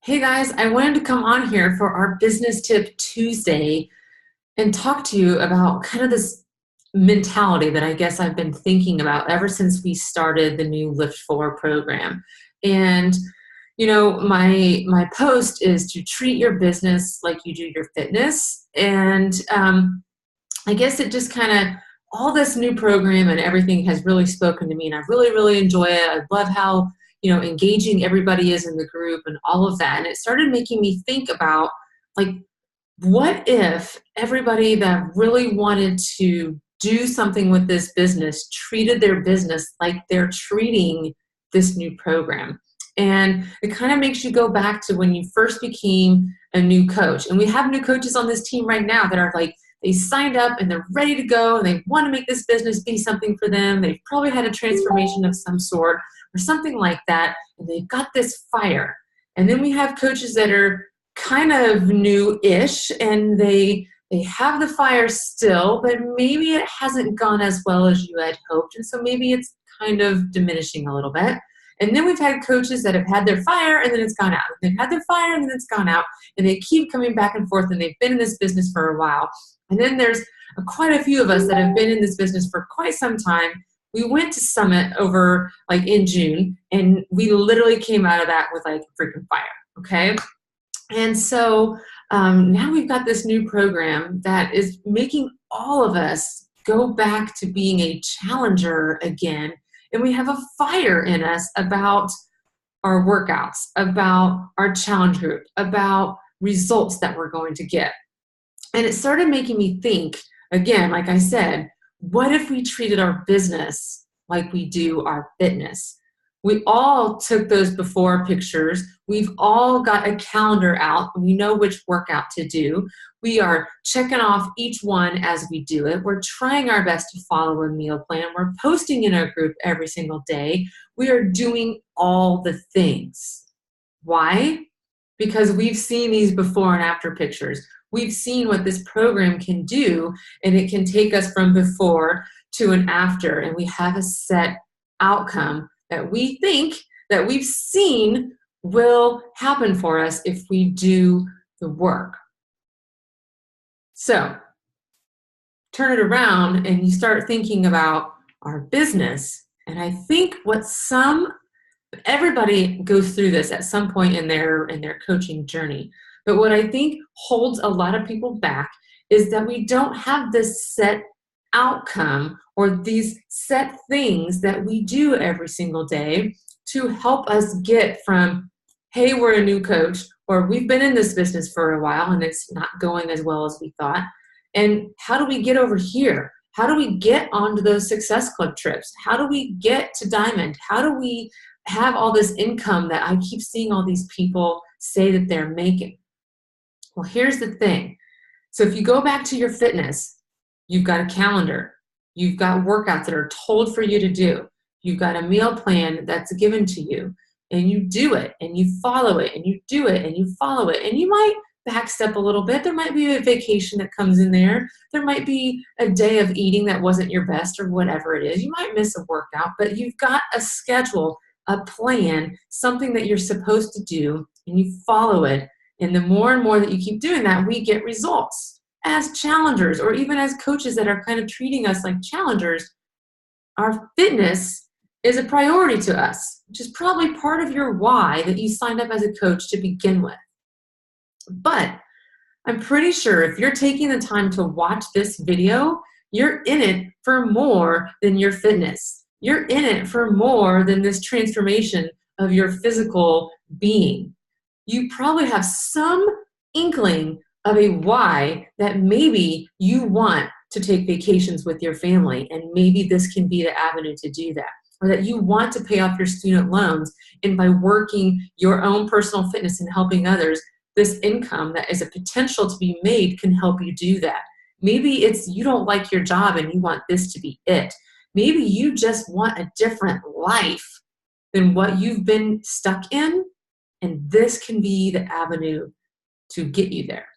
Hey guys, I wanted to come on here for our Business Tip Tuesday and talk to you about kind of this mentality that I guess I've been thinking about ever since we started the new Lift 4 program. And my post is to treat your business like you do your fitness. And I guess it just kind of all this new program and everything has really spoken to me, and I really enjoy it. I love how engaging everybody is in the group and all of that. And it started making me think about, like, what if everybody that really wanted to do something with this business treated their business like they're treating this new program? And it kind of makes you go back to when you first became a new coach. And we have new coaches on this team right now that are like, they signed up and they're ready to go and they want to make this business be something for them. They've probably had a transformation of some sort or something like that, and they've got this fire. And then we have coaches that are kind of new-ish and they have the fire still, but maybe it hasn't gone as well as you had hoped, and so maybe it's kind of diminishing a little bit. And then we've had coaches that have had their fire and then it's gone out. They've had their fire and then it's gone out, and they keep coming back and forth, and they've been in this business for a while. And then there's quite a few of us that have been in this business for quite some time. We went to Summit over like in June, and we literally came out of that with like freaking fire, okay? And so now we've got this new program that is making all of us go back to being a challenger again. And we have a fire in us about our workouts, about our challenge group, about results that we're going to get. And it started making me think, again, like I said, what if we treated our business like we do our fitness? We all took those before pictures. We've all got a calendar out. We know which workout to do. We are checking off each one as we do it. We're trying our best to follow a meal plan. We're posting in our group every single day. We are doing all the things. Why? Because we've seen these before and after pictures. We've seen what this program can do, and it can take us from before to an after, and we have a set outcome that we think that we've seen will happen for us if we do the work. So turn it around and you start thinking about our business. And I think everybody goes through this at some point in their coaching journey. But what I think holds a lot of people back is that we don't have this set outcome or these set things that we do every single day to help us get from, hey, we're a new coach, or we've been in this business for a while and it's not going as well as we thought. And how do we get over here? How do we get onto those Success Club trips? How do we get to Diamond? How do we have all this income that I keep seeing all these people say that they're making? Well, here's the thing. So if you go back to your fitness, you've got a calendar. You've got workouts that are told for you to do. You've got a meal plan that's given to you, and you do it, and you follow it, and you do it, and you follow it. And you might backstep a little bit. There might be a vacation that comes in there. There might be a day of eating that wasn't your best or whatever it is. You might miss a workout, but you've got a schedule, a plan, something that you're supposed to do, and you follow it. And the more and more that you keep doing that, we get results. As challengers, or even as coaches that are kind of treating us like challengers, our fitness is a priority to us, which is probably part of your why that you signed up as a coach to begin with. But I'm pretty sure if you're taking the time to watch this video, you're in it for more than your fitness. You're in it for more than this transformation of your physical being. You probably have some inkling of a why that maybe you want to take vacations with your family, and maybe this can be the avenue to do that. Or that you want to pay off your student loans, and by working your own personal fitness and helping others, this income that is a potential to be made can help you do that. Maybe it's you don't like your job and you want this to be it. Maybe you just want a different life than what you've been stuck in, and this can be the avenue to get you there.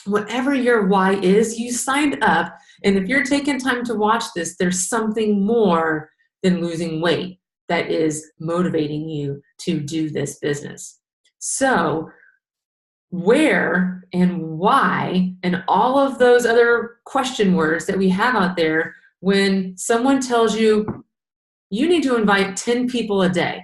Whatever your why is, you signed up, and if you're taking time to watch this, there's something more than losing weight that is motivating you to do this business. So where and why and all of those other question words that we have out there, when someone tells you, you need to invite 10 people a day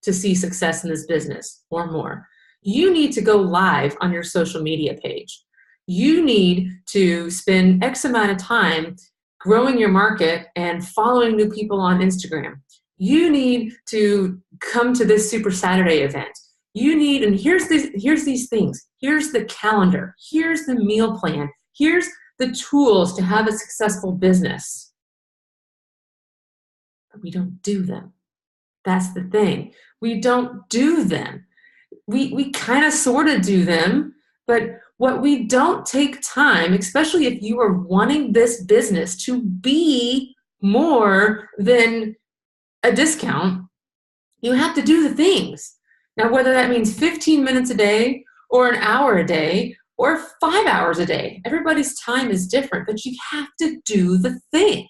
to see success in this business or more. You need to go live on your social media page. You need to spend X amount of time growing your market and following new people on Instagram. You need to come to this Super Saturday event. You need, and here's these things. Here's the calendar. Here's the meal plan. Here's the tools to have a successful business. But we don't do them. That's the thing. We don't do them. We kind of sort of do them, but what we don't take time, especially if you are wanting this business to be more than a discount, you have to do the things. Now, whether that means 15 minutes a day or an hour a day or 5 hours a day, everybody's time is different, but you have to do the things.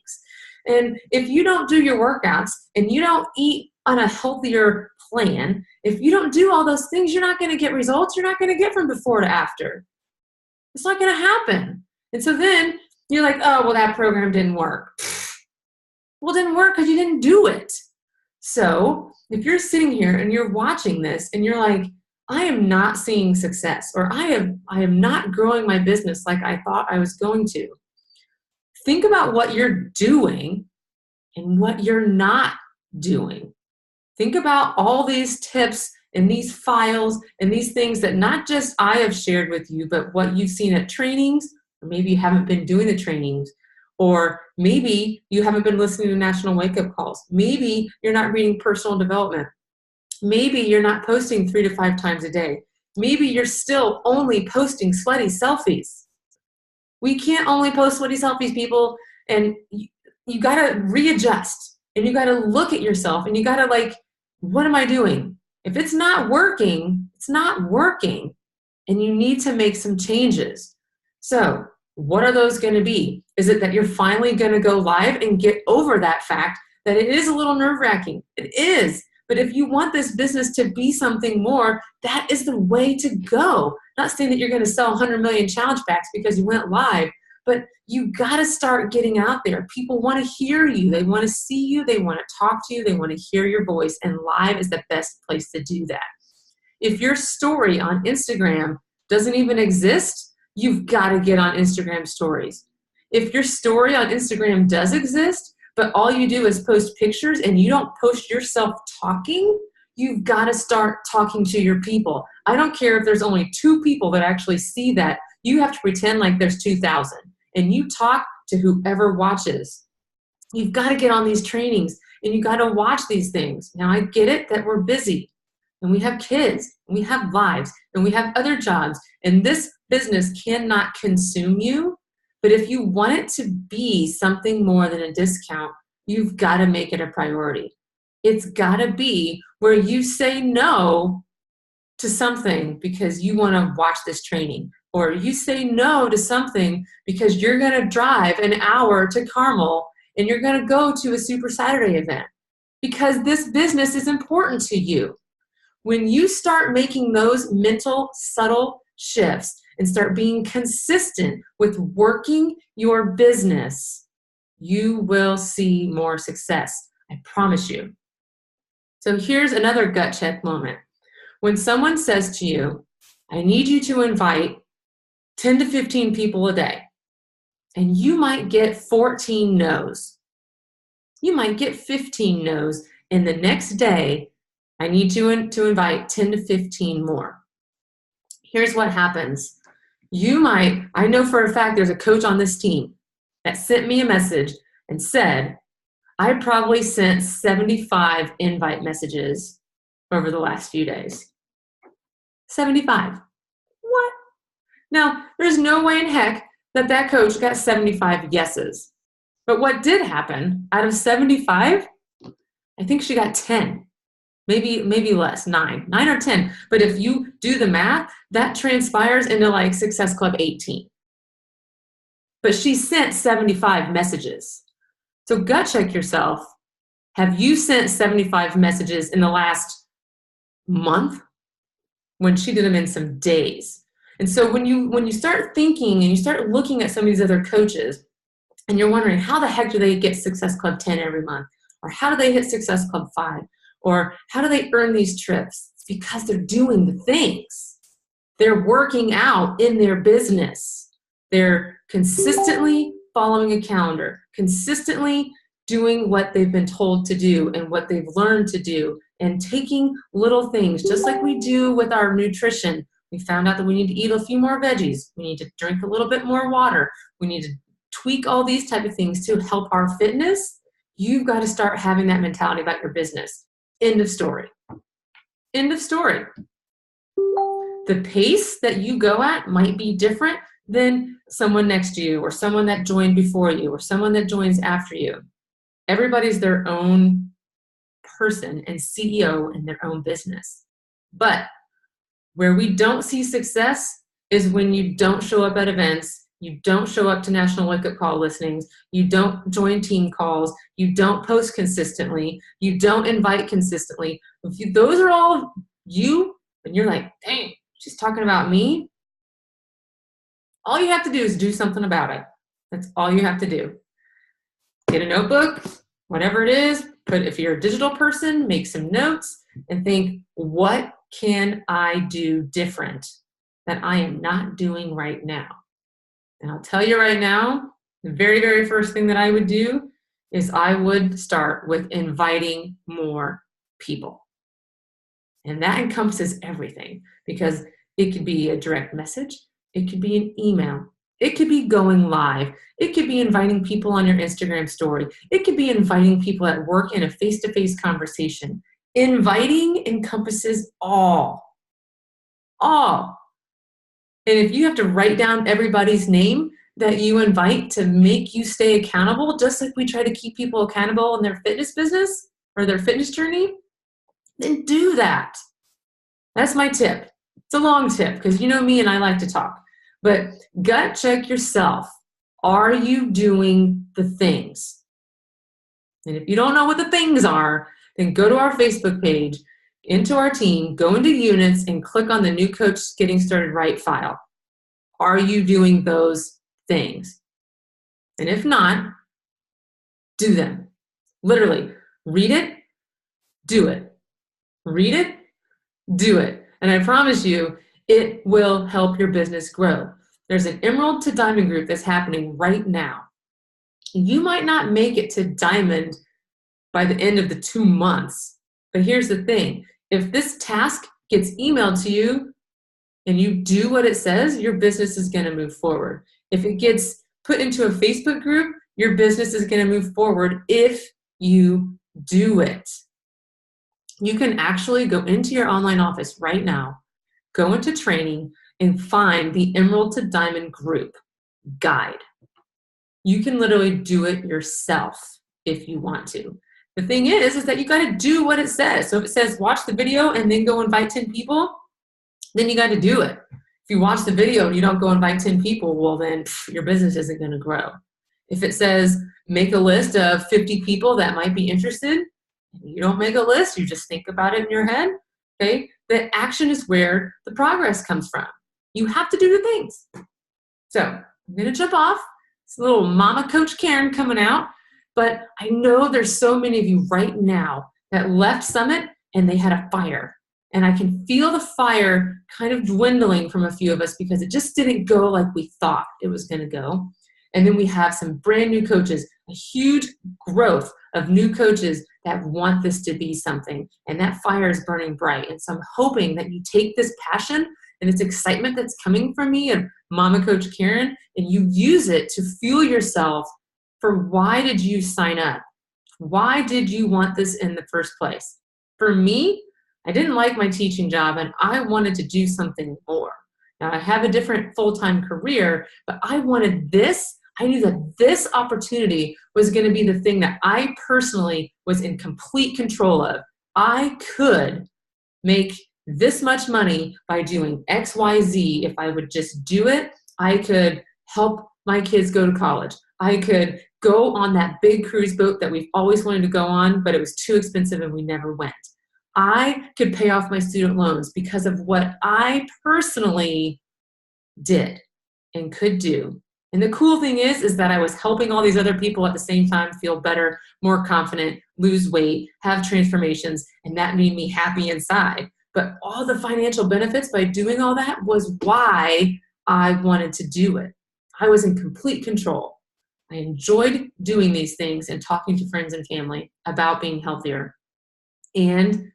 And if you don't do your workouts and you don't eat on a healthier plan, if you don't do all those things, you're not going to get results you're not going to get from before to after. It's not going to happen. And so then you're like, oh, well, that program didn't work. Well, it didn't work because you didn't do it. So if you're sitting here and you're watching this and you're like, I am not seeing success, or I am not growing my business like I thought I was going to, think about what you're doing and what you're not doing. Think about all these tips and these files and these things that not just I have shared with you, but what you've seen at trainings, or maybe you haven't been doing the trainings, or maybe you haven't been listening to National Wake Up Calls. Maybe you're not reading personal development. Maybe you're not posting 3 to 5 times a day. Maybe you're still only posting sweaty selfies. We can't only post sweaty selfies, people, and you got to readjust, and you got to look at yourself, and you got to like, what am I doing? If it's not working, it's not working, and you need to make some changes. So what are those going to be? Is it that you're finally going to go live and get over that fact that it is a little nerve-wracking? It is. But if you want this business to be something more, that is the way to go. Not saying that you're going to sell 100 million challenge packs because you went live, but you got to start getting out there. People want to hear you. They want to see you. They want to talk to you. They want to hear your voice, and live is the best place to do that. If your story on Instagram doesn't even exist, you've got to get on Instagram stories. If your story on Instagram does exist, but all you do is post pictures and you don't post yourself talking, you've got to start talking to your people. I don't care if there's only 2 people that actually see that. You have to pretend like there's 2,000, and you talk to whoever watches. You've got to get on these trainings, and you got to watch these things. Now, I get it that we're busy, and we have kids, and we have lives, and we have other jobs, and this business cannot consume you. But if you want it to be something more than a discount, you've got to make it a priority. It's got to be where you say no to something because you want to watch this training, or you say no to something because you're going to drive an hour to Carmel and you're going to go to a Super Saturday event because this business is important to you. When you start making those mental, subtle shifts and start being consistent with working your business, you will see more success. I promise you. So here's another gut check moment. When someone says to you, I need you to invite 10 to 15 people a day, and you might get 14 no's. You might get 15 no's, and the next day, I need you to invite 10 to 15 more. Here's what happens. I know for a fact there's a coach on this team that sent me a message and said, I probably sent 75 invite messages over the last few days. 75. What? Now, there's no way in heck that coach got 75 yeses. But what did happen, out of 75, I think she got 10. Maybe less, 9 or 10. But if you do the math, that transpires into like Success Club 18. But she sent 75 messages. So gut check yourself. Have you sent 75 messages in the last month? when she did them in some days. And so when you start thinking and you start looking at some of these other coaches and you're wondering, how the heck do they get Success Club 10 every month? Or how do they hit Success Club 5? Or how do they earn these trips? It's because they're doing the things. They're working out in their business. They're consistently following a calendar, consistently doing what they've been told to do and what they've learned to do, and taking little things, just like we do with our nutrition. We found out that we need to eat a few more veggies. We need to drink a little bit more water. We need to tweak all these type of things to help our fitness. You've got to start having that mentality about your business. End of story. End of story. The pace that you go at might be different than someone next to you or someone that joined before you or someone that joins after you. Everybody's their own person and CEO in their own business. But where we don't see success is when you don't show up at events, you don't show up to national wake-up call listenings, you don't join team calls, you don't post consistently, you don't invite consistently. If those are all you, and you're like, dang, she's talking about me, all you have to do is do something about it. That's all you have to do. Get a notebook, whatever it is, but if you're a digital person, make some notes and think, what can I do different that I am not doing right now? And I'll tell you right now, the very, very first thing that I would do is I would start with inviting more people. And that encompasses everything, because it could be a direct message, it could be an email, it could be going live, it could be inviting people on your Instagram story, it could be inviting people at work in a face-to-face conversation. Inviting encompasses all. And if you have to write down everybody's name that you invite to make you stay accountable, just like we try to keep people accountable in their fitness business or their fitness journey, then do that. That's my tip. It's a long tip because you know me and I like to talk. But gut check yourself. Are you doing the things? And if you don't know what the things are, then go to our Facebook page, into our team, go into units, and click on the New Coach Getting Started Right file. Are you doing those things? And if not, do them. Literally, read it, do it. Read it, do it. And I promise you, it will help your business grow. There's an Emerald to Diamond group that's happening right now. You might not make it to Diamond by the end of the 2 months. But here's the thing. If this task gets emailed to you and you do what it says, your business is going to move forward. If it gets put into a Facebook group, your business is going to move forward if you do it. You can actually go into your online office right now, go into training, and find the Emerald to Diamond group guide. You can literally do it yourself if you want to. The thing is that you got to do what it says. So if it says watch the video and then go invite 10 people, then you got to do it. If you watch the video and you don't go invite 10 people, well then your business isn't going to grow. If it says make a list of 50 people that might be interested, you don't make a list, you just think about it in your head, okay? The action is where the progress comes from. You have to do the things. So I'm going to jump off. It's a little Mama Coach Karen coming out. But I know there's so many of you right now that left Summit and they had a fire. And I can feel the fire kind of dwindling from a few of us because it just didn't go like we thought it was going to go. And then we have some brand new coaches, a huge growth of new coaches that want this to be something. And that fire is burning bright. And so I'm hoping that you take this passion and this excitement that's coming from me and Mama Coach Karen, and you use it to fuel yourself for why did you sign up? Why did you want this in the first place? For me, I didn't like my teaching job and I wanted to do something more. Now I have a different full-time career, but I wanted this. I knew that this opportunity was going to be the thing that I personally was in complete control of. I could make this much money by doing X, Y, Z. If I would just do it, I could help my kids go to college. I could go on that big cruise boat that we've always wanted to go on, but it was too expensive and we never went. I could pay off my student loans because of what I personally did and could do. And the cool thing is that I was helping all these other people at the same time feel better, more confident, lose weight, have transformations, and that made me happy inside. But all the financial benefits by doing all that was why I wanted to do it. I was in complete control. I enjoyed doing these things and talking to friends and family about being healthier. And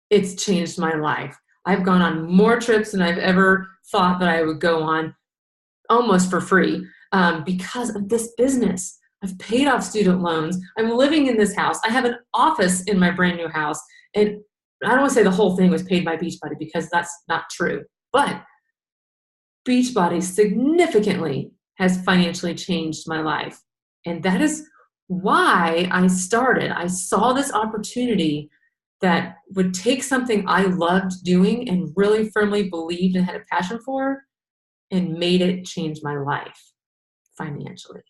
it's changed my life. I've gone on more trips than I've ever thought that I would go on, almost for free, because of this business. I've paid off student loans. I'm living in this house. I have an office in my brand new house. And I don't want to say the whole thing was paid by Beachbody because that's not true. But Beachbody significantly has financially changed my life. And that is why I started. I saw this opportunity that would take something I loved doing and really firmly believed and had a passion for and made it change my life financially.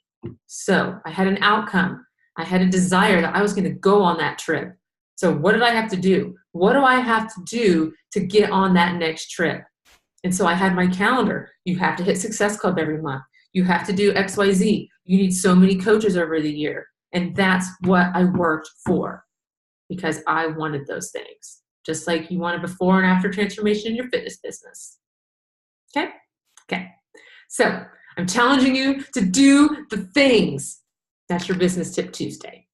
So I had an outcome. I had a desire that I was going to go on that trip. So what did I have to do? What do I have to do to get on that next trip? And so I had my calendar. You have to hit Success Club every month. You have to do XYZ. You need so many coaches over the year. And that's what I worked for because I wanted those things, just like you wanted before and after transformation in your fitness business. Okay? Okay. So I'm challenging you to do the things. That's your Business Tip Tuesday.